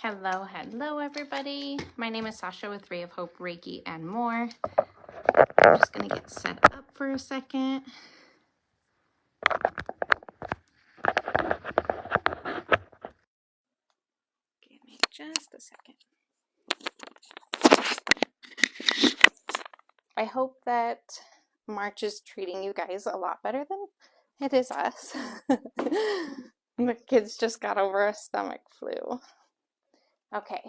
Hello everybody. My name is Sasha with Ray of Hope Reiki and more. I'm just going to get set up for a second. Give me just a second. I hope that March is treating you guys a lot better than it is us. The kids just got over a stomach flu. Okay,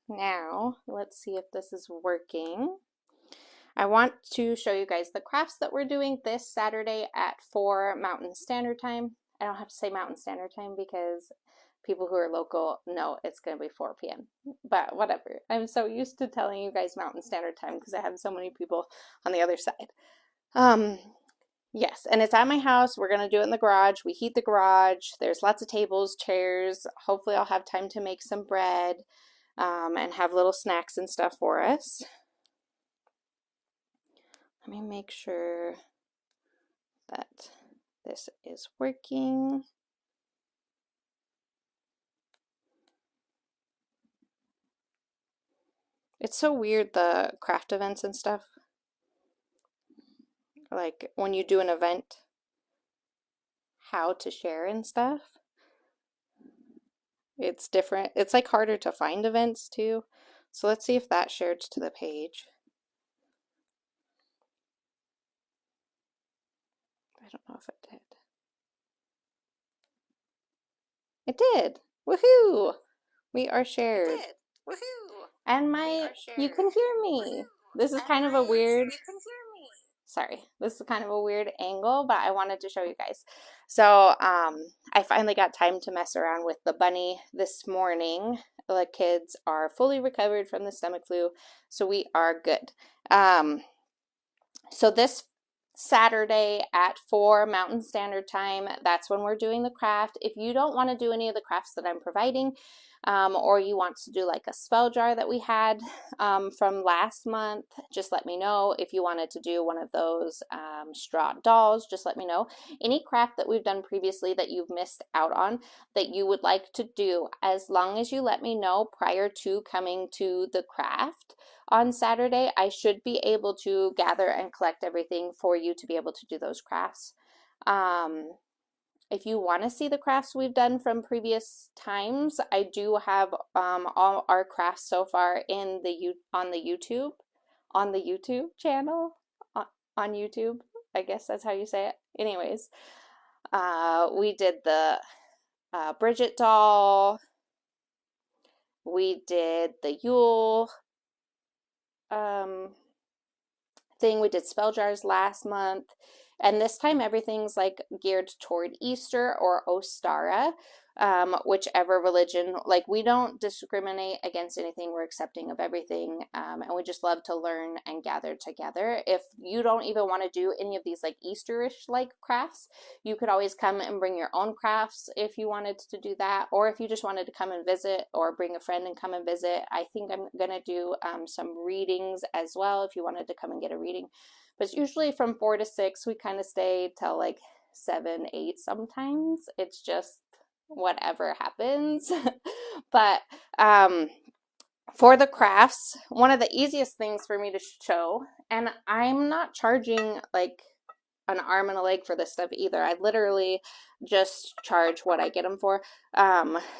now let's see if this is working. I want to show you guys the crafts that we're doing this Saturday at 4 Mountain Standard Time. I don't have to say Mountain Standard Time because people who are local know it's going to be 4 p.m. But whatever. I'm so used to telling you guys Mountain Standard Time because I have so many people on the other side. Yes, and it's at my house. We're going to do it in the garage. We heat the garage. There's lots of tables, chairs. Hopefully I'll have time to make some bread and have little snacks and stuff for us. Let me make sure that this is working. It's so weird, the craft events and stuff. Like when you do an event, how to share and stuff. It's different. It's like harder to find events too. So let's see if that shared to the page. I don't know if it did. It did. Woohoo! We are shared. It did. Woohoo! And you can hear me. Woohoo! This is kind of a weird. You can hear me. Sorry, this is kind of a weird angle, but I wanted to show you guys. So I finally got time to mess around with the bunny this morning. The kids are fully recovered from the stomach flu, so we are good. So this Saturday at 4 Mountain Standard Time, that's when we're doing the craft. If you don't want to do any of the crafts that I'm providing, or you want to do like a spell jar that we had from last month, just let me know. If you wanted to do one of those straw dolls, just let me know. Any craft that we've done previously that you've missed out on that you would like to do, as long as you let me know prior to coming to the craft on Saturday, I should be able to gather and collect everything for you to be able to do those crafts. If you want to see the crafts we've done from previous times, I do have all our crafts so far in on the YouTube channel, on YouTube. I guess that's how you say it. Anyways, we did the Bridget doll. We did the Yule thing. We did spell jars last month, and this time everything's like geared toward Easter or Ostara, whichever religion. Like, we don't discriminate against anything. We're accepting of everything, and we just love to learn and gather together. If you don't even want to do any of these like Easterish like crafts, you could always come and bring your own crafts if you wanted to do that, or if you just wanted to come and visit or bring a friend and come and visit. I think I'm gonna do some readings as well if you wanted to come and get a reading. But it's usually from 4 to 6. We kind of stay till like 7, 8 sometimes. It's just whatever happens. But for the crafts, one of the easiest things for me to show, and I'm not charging like an arm and a leg for this stuff either. I literally just charge what I get them for.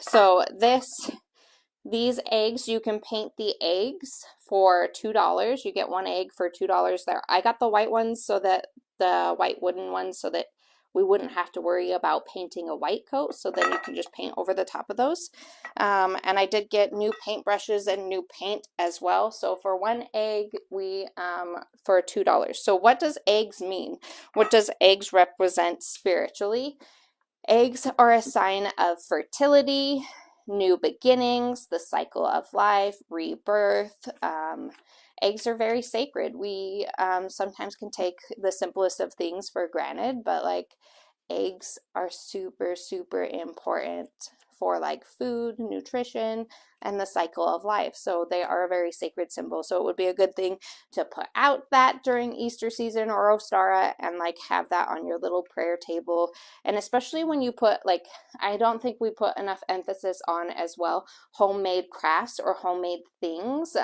So these eggs, you can paint the eggs for $2. You get one egg for $2 there. I got the white ones, so that the white wooden ones, so that we wouldn't have to worry about painting a white coat. So then you can just paint over the top of those. And I did get new paintbrushes and new paint as well. So for one egg, we for $2. So what does eggs mean? What does eggs represent spiritually? Eggs are a sign of fertility, new beginnings, the cycle of life, rebirth. Eggs are very sacred. We sometimes can take the simplest of things for granted, but like eggs are super, super important for like food, nutrition, and the cycle of life. So they are a very sacred symbol. So it would be a good thing to put out that during Easter season or Ostara and like have that on your little prayer table. And especially when you put like, I don't think we put enough emphasis on as well homemade crafts or homemade things.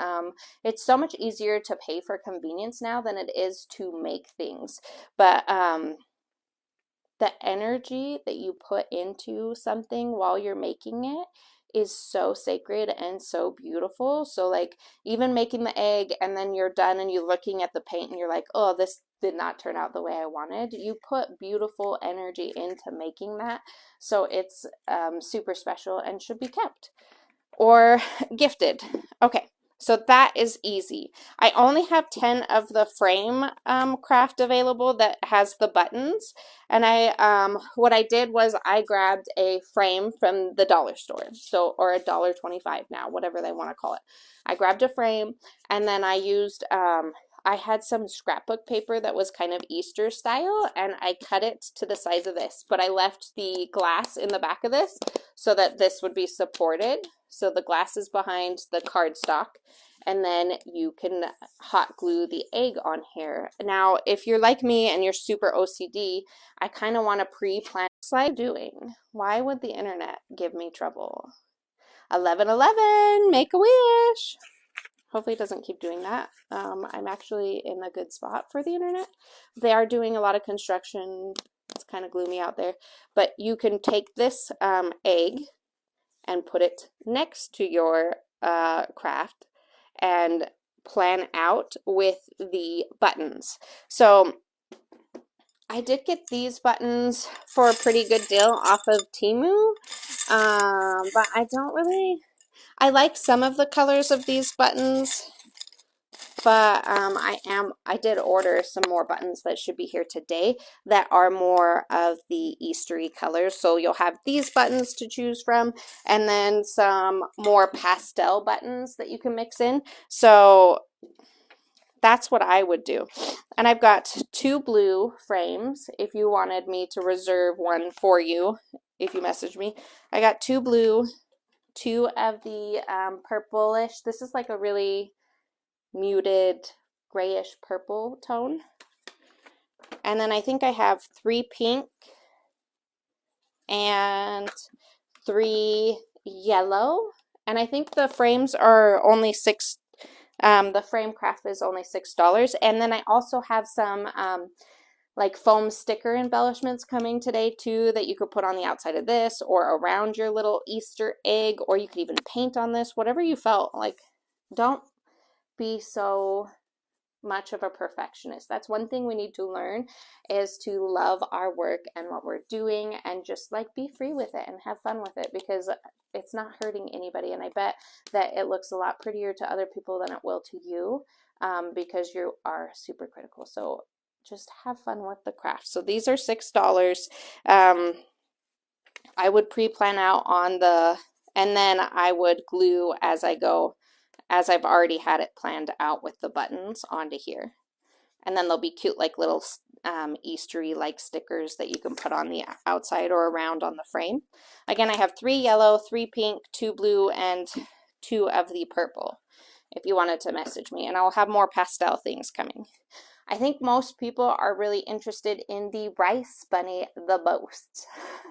It's so much easier to pay for convenience now than it is to make things. But the energy that you put into something while you're making it is so sacred and so beautiful. So like even making the egg and then you're done and you're looking at the paint and you're like, oh, this did not turn out the way I wanted. You put beautiful energy into making that. So it's super special and should be kept or gifted. Okay, so that is easy. I only have 10 of the frame craft available that has the buttons, and what I did was I grabbed a frame from the dollar store, so or $1.25 now, whatever they want to call it. I grabbed a frame, and then I used I had some scrapbook paper that was kind of Easter style, and I cut it to the size of this, but I left the glass in the back of this so that this would be supported. So the glass is behind the cardstock, and then you can hot glue the egg on here. Now, if you're like me and you're super OCD, I kind of want to pre-plan. What am I doing? Why would the internet give me trouble? 1111, make a wish. Hopefully it doesn't keep doing that. I'm actually in a good spot for the internet. They are doing a lot of construction. It's kind of gloomy out there. But you can take this egg and put it next to your craft and plan out with the buttons. So I did get these buttons for a pretty good deal off of Temu, but I like some of the colors of these buttons, but I did order some more buttons that should be here today that are more of the Eastery colors. So you'll have these buttons to choose from, and then some more pastel buttons that you can mix in. So that's what I would do. And I've got 2 blue frames if you wanted me to reserve one for you, if you message me. I got 2 blue, 2 of the purplish. This is like a really muted grayish purple tone. And then I think I have 3 pink and 3 yellow. And I think the frames are only the frame craft is only $6. And then I also have some like foam sticker embellishments coming today too that you could put on the outside of this or around your little Easter egg, or you could even paint on this, whatever you felt like. Don't be so much of a perfectionist. That's one thing we need to learn, is to love our work and what we're doing and just like be free with it and have fun with it, because it's not hurting anybody. And I bet that it looks a lot prettier to other people than it will to you, because you are super critical. So just have fun with the craft. So these are $6. I would pre-plan out on and then I would glue as I go, as I've already had it planned out with the buttons onto here. And then they'll be cute like little Eastery like stickers that you can put on the outside or around on the frame. Again, I have 3 yellow, 3 pink, 2 blue, and 2 of the purple if you wanted to message me. And I'll have more pastel things coming. I think most people are really interested in the rice bunny the most,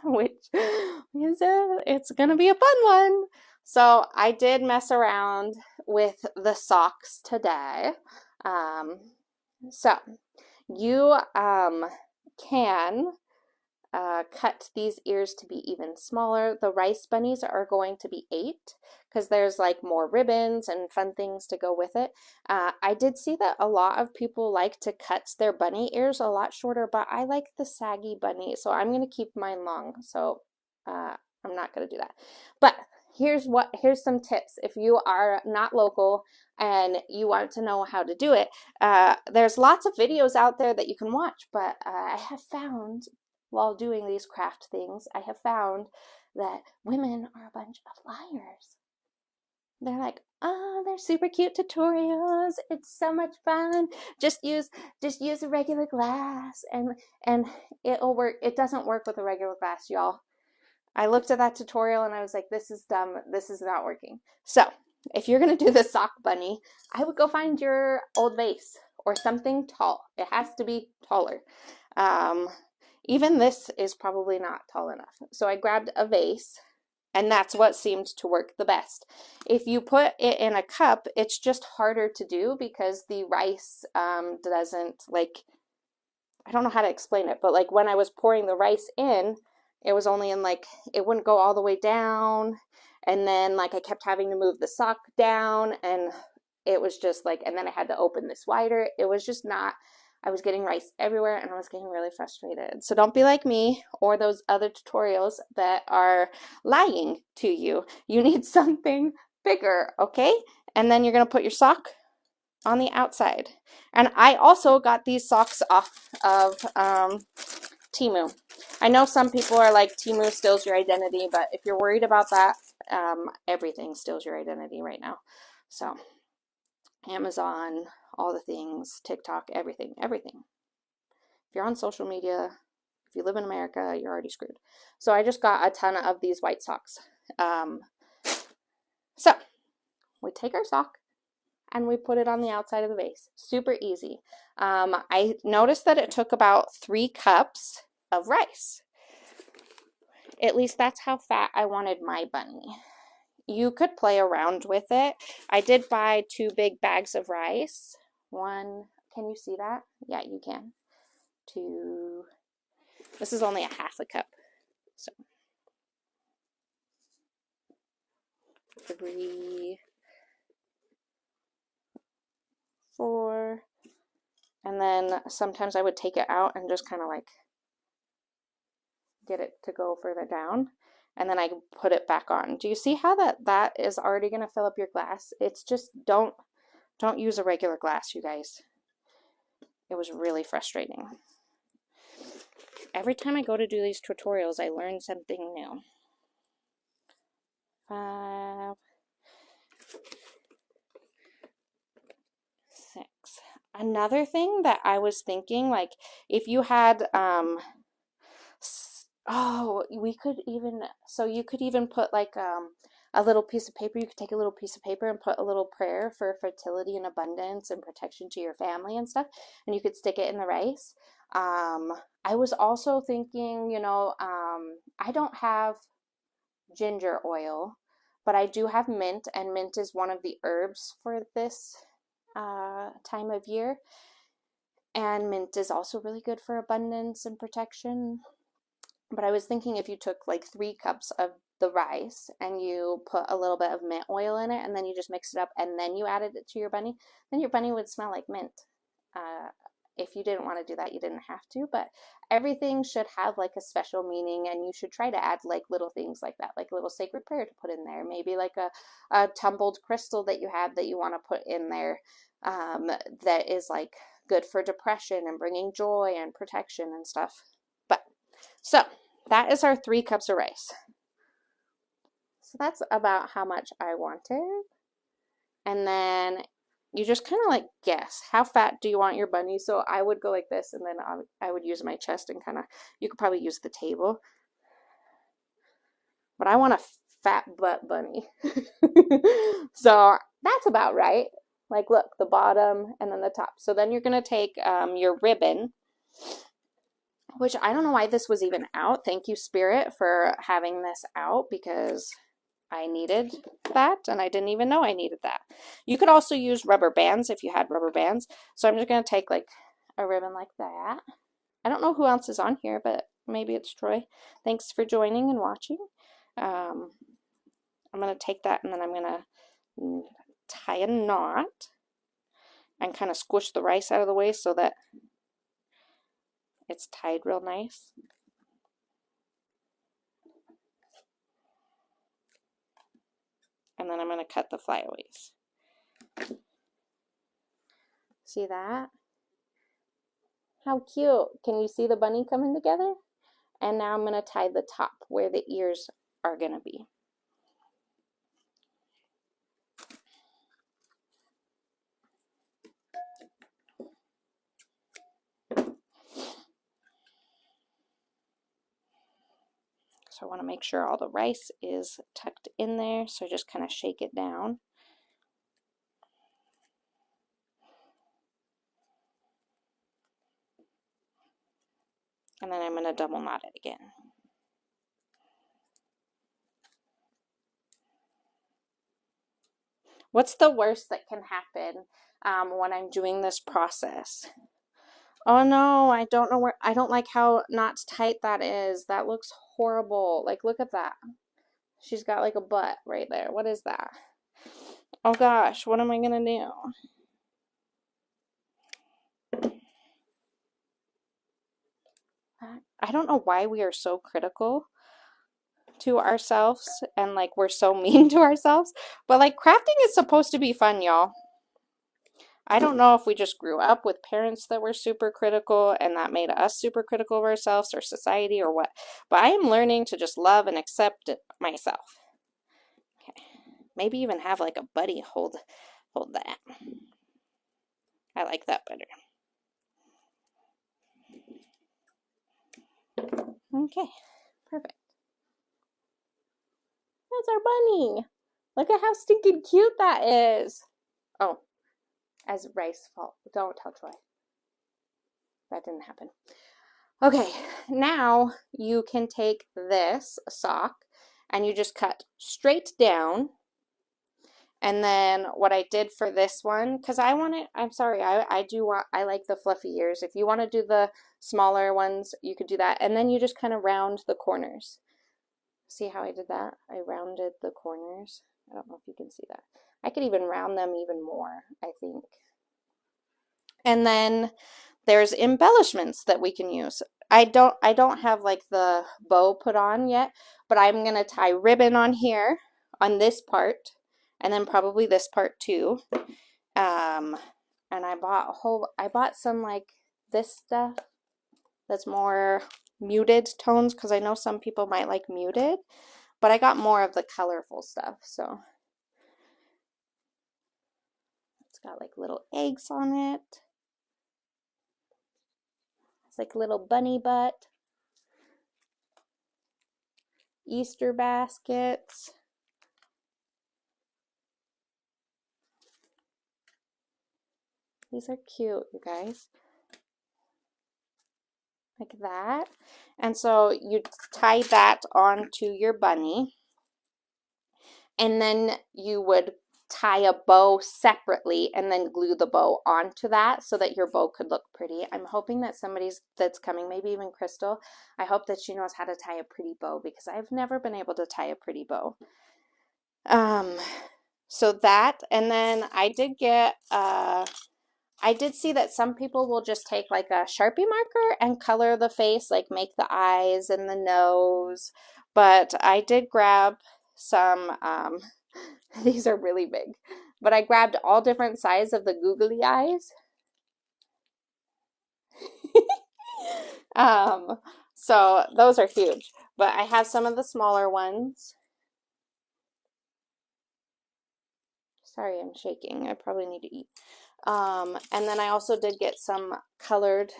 which is it's gonna be a fun one. So I did mess around with the socks today. So you can cut these ears to be even smaller. The rice bunnies are going to be 8 because there's like more ribbons and fun things to go with it. I did see that a lot of people like to cut their bunny ears a lot shorter, but I like the saggy bunny, so I'm going to keep mine long. So I'm not going to do that. But here's some tips if you are not local and you want to know how to do it. There's lots of videos out there that you can watch, but I have found while doing these craft things, I have found that women are a bunch of liars. They're like, oh, they're super cute tutorials. It's so much fun. Just use a regular glass and it'll work. It doesn't work with a regular glass, y'all. I looked at that tutorial and I was like, this is dumb. This is not working. So if you're going to do the sock bunny, I would go find your old vase or something tall. It has to be taller. Um, Even this is probably not tall enough. So I grabbed a vase, and that's what seemed to work the best. If you put it in a cup, it's just harder to do because the rice doesn't, like, I don't know how to explain it, but like when I was pouring the rice in, it was only in like, it wouldn't go all the way down. And then like I kept having to move the sock down, and it was just like, and then I had to open this wider. It was just not, I was getting rice everywhere and I was getting really frustrated. So don't be like me or those other tutorials that are lying to you. You need something bigger, okay? And then you're gonna put your sock on the outside. And I also got these socks off of Temu. I know some people are like, Temu steals your identity, but if you're worried about that, everything steals your identity right now. So Amazon, all the things, TikTok, everything, everything. If you're on social media, if you live in America, you're already screwed. So I just got a ton of these white socks. So we take our sock and we put it on the outside of the vase. Super easy. I noticed that it took about 3 cups of rice. At least that's how fat I wanted my bunny. You could play around with it. I did buy 2 big bags of rice. One, can you see that? Yeah, you can. 2, this is only a half a cup. So 3, 4, and then sometimes I would take it out and just kind of like get it to go further down, and then I put it back on. Do you see how that is already going to fill up your glass? It's just, don't use a regular glass, you guys. It was really frustrating. Every time I go to do these tutorials, I learn something new. 5, 6. Another thing that I was thinking, like, if you had oh, we could even, so you could even put like a little piece of paper. You could take a little piece of paper and put a little prayer for fertility and abundance and protection to your family and stuff, and you could stick it in the rice. I was also thinking, you know, I don't have ginger oil, but I do have mint, and mint is one of the herbs for this time of year. And mint is also really good for abundance and protection. But I was thinking if you took like 3 cups of the rice and you put a little bit of mint oil in it, and then you just mix it up and then you added it to your bunny, then your bunny would smell like mint. If you didn't want to do that, you didn't have to, but everything should have like a special meaning, and you should try to add like little things like that, like a little sacred prayer to put in there, maybe like a tumbled crystal that you have that you want to put in there, that is like good for depression and bringing joy and protection and stuff. But so that is our 3 cups of rice. So that's about how much I wanted. And then you just kind of like guess, how fat do you want your bunny? So I would go like this, and then I would use my chest and kind of, you could probably use the table. But I want a fat butt bunny. So that's about right. Like, look, the bottom and then the top. So then you're going to take your ribbon, which I don't know why this was even out. Thank you, Spirit, for having this out, because I needed that, and I didn't even know I needed that. You could also use rubber bands if you had rubber bands. So I'm just going to take like a ribbon like that. I don't know who else is on here, but maybe it's Troy. Thanks for joining and watching. I'm going to take that, and then I'm going to tie a knot and kind of squish the rice out of the way so that it's tied real nice. And then I'm going to cut the flyaways. See that? How cute. Can you see the bunny coming together? And now I'm going to tie the top where the ears are going to be. So I want to make sure all the rice is tucked in there. So I just kind of shake it down. And then I'm going to double knot it again. What's the worst that can happen when I'm doing this process? Oh no, I don't know where, I don't like how not tight that is. That looks horrible. Like, look at that. She's got like a butt right there. What is that? Oh gosh, what am I gonna do? I don't know why we are so critical to ourselves and like we're so mean to ourselves, but like crafting is supposed to be fun, y'all. I don't know if we just grew up with parents that were super critical and that made us super critical of ourselves or society or what, but I am learning to just love and accept it myself. Okay. Maybe even have like a buddy hold that. I like that better. Okay, perfect. That's our bunny. Look at how stinking cute that is. Oh, as rice fall. Don't tell Troy. That didn't happen. Okay, now you can take this sock and you just cut straight down. And then what I did for this one, because I want it, I'm sorry, I like the fluffy ears. If you want to do the smaller ones, you could do that. And then you just kind of round the corners. See how I did that? I rounded the corners. I don't know if you can see that. I could even round them even more, I think. And then there's embellishments that we can use. I don't have like the bow put on yet, but I'm gonna tie ribbon on here on this part, and then probably this part too. And I bought some like this stuff that's more muted tones because I know some people might like muted, but I got more of the colorful stuff. So it's got like little eggs on it. It's like little bunny butt. Easter baskets. These are cute, you guys. Like that. And so you tie that onto your bunny. And then you would tie a bow separately and then glue the bow onto that so that your bow could look pretty. I'm hoping that somebody's that's coming, maybe even Crystal, I hope that she knows how to tie a pretty bow because I've never been able to tie a pretty bow. So that, and then I did see that some people will just take like a Sharpie marker and color the face, like make the eyes and the nose. But I did grab some, these are really big, but I grabbed all different sizes of the googly eyes. So those are huge, but I have some of the smaller ones. Sorry, I'm shaking. I probably need to eat. And then I also did get some colored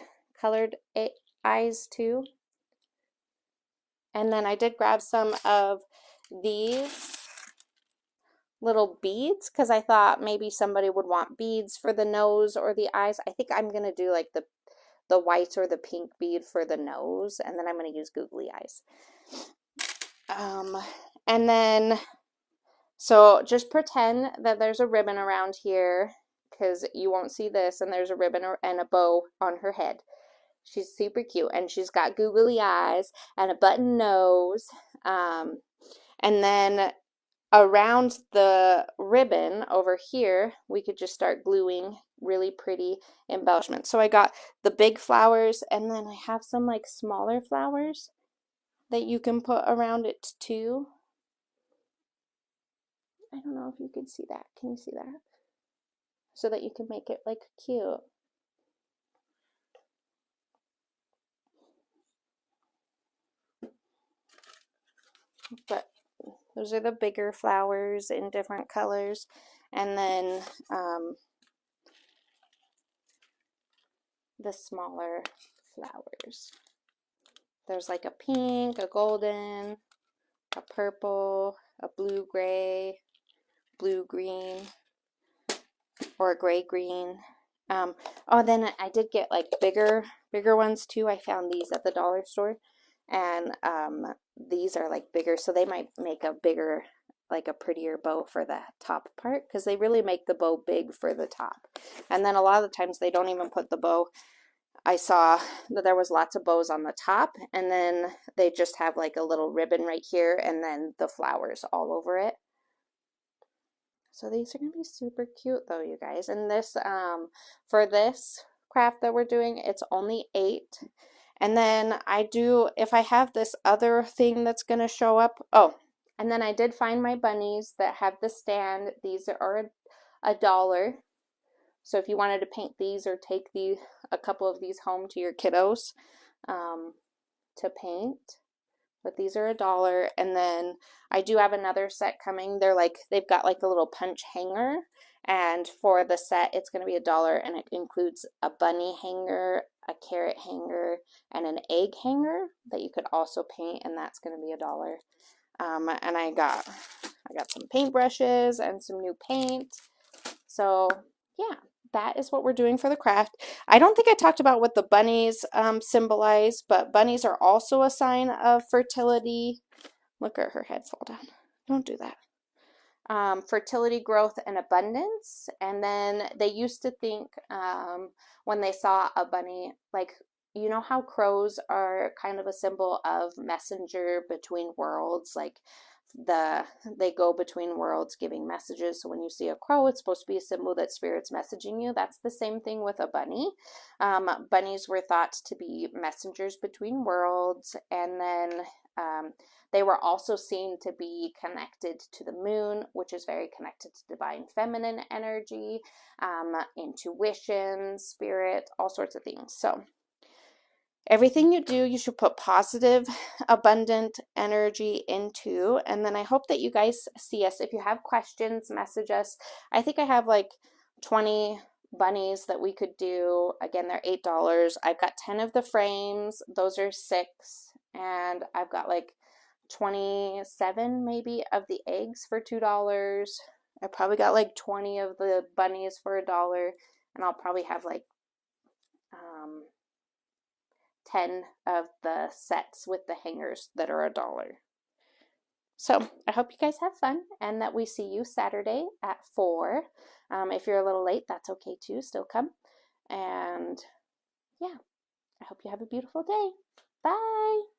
eyes too. And then I did grab some of these little beads because I thought maybe somebody would want beads for the nose or the eyes. I think I'm gonna do like the white or the pink bead for the nose, and then I'm gonna use googly eyes. And then so just pretend that there's a ribbon around here because you won't see this, and there's a ribbon and a bow on her head. She's super cute, and she's got googly eyes and a button nose. And then around the ribbon over here, we could just start gluing really pretty embellishments. So I got the big flowers, and then I have some like smaller flowers that you can put around it too. I don't know if you can see that. Can you see that? So that you can make it like cute. But those are the bigger flowers in different colors. And then the smaller flowers. There's like a pink, a golden, a purple, a blue gray, blue green, or a gray green. Oh, then I did get like bigger ones too. I found these at the dollar store, and these are like bigger, so they might make a bigger, like a prettier bow for the top part, because they really make the bow big for the top. And then a lot of the times they don't even put the bow. I saw that there was lots of bows on the top, and then they just have like a little ribbon right here, and then the flowers all over it. So these are going to be super cute though, you guys. And this, for this craft that we're doing, it's only 8. And then I do, if I have this other thing that's going to show up, oh, and then I did find my bunnies that have the stand. These are $1. So if you wanted to paint these or take a couple of these home to your kiddos to paint, but these are $1. And then I do have another set coming. They've got like a little punch hanger, and for the set it's going to be $1, and it includes a bunny hanger, a carrot hanger, and an egg hanger that you could also paint, and that's going to be $1. And I got some paintbrushes and some new paint. So yeah, that is what we're doing for the craft. I don't think I talked about what the bunnies symbolize, but bunnies are also a sign of fertility. Look at her head fall down. Don't do that. Fertility, growth, and abundance. And then they used to think when they saw a bunny, like, you know how crows are kind of a symbol of messenger between worlds, like they go between worlds giving messages. So when you see a crow, it's supposed to be a symbol that spirit's messaging you. That's the same thing with a bunny. Bunnies were thought to be messengers between worlds, and then they were also seen to be connected to the moon, which is very connected to divine feminine energy, intuition, spirit, all sorts of things. So everything you do, you should put positive, abundant energy into. And then I hope that you guys see us. If you have questions, message us. I think I have like 20 bunnies that we could do. Again, they're $8. I've got 10 of the frames. Those are $6. And I've got like 27 maybe of the eggs for $2. I probably got like 20 of the bunnies for $1. And I'll probably have like 10 of the sets with the hangers that are $1. So I hope you guys have fun, and that we see you Saturday at 4. If you're a little late, that's okay too. Still come. And yeah, I hope you have a beautiful day. Bye.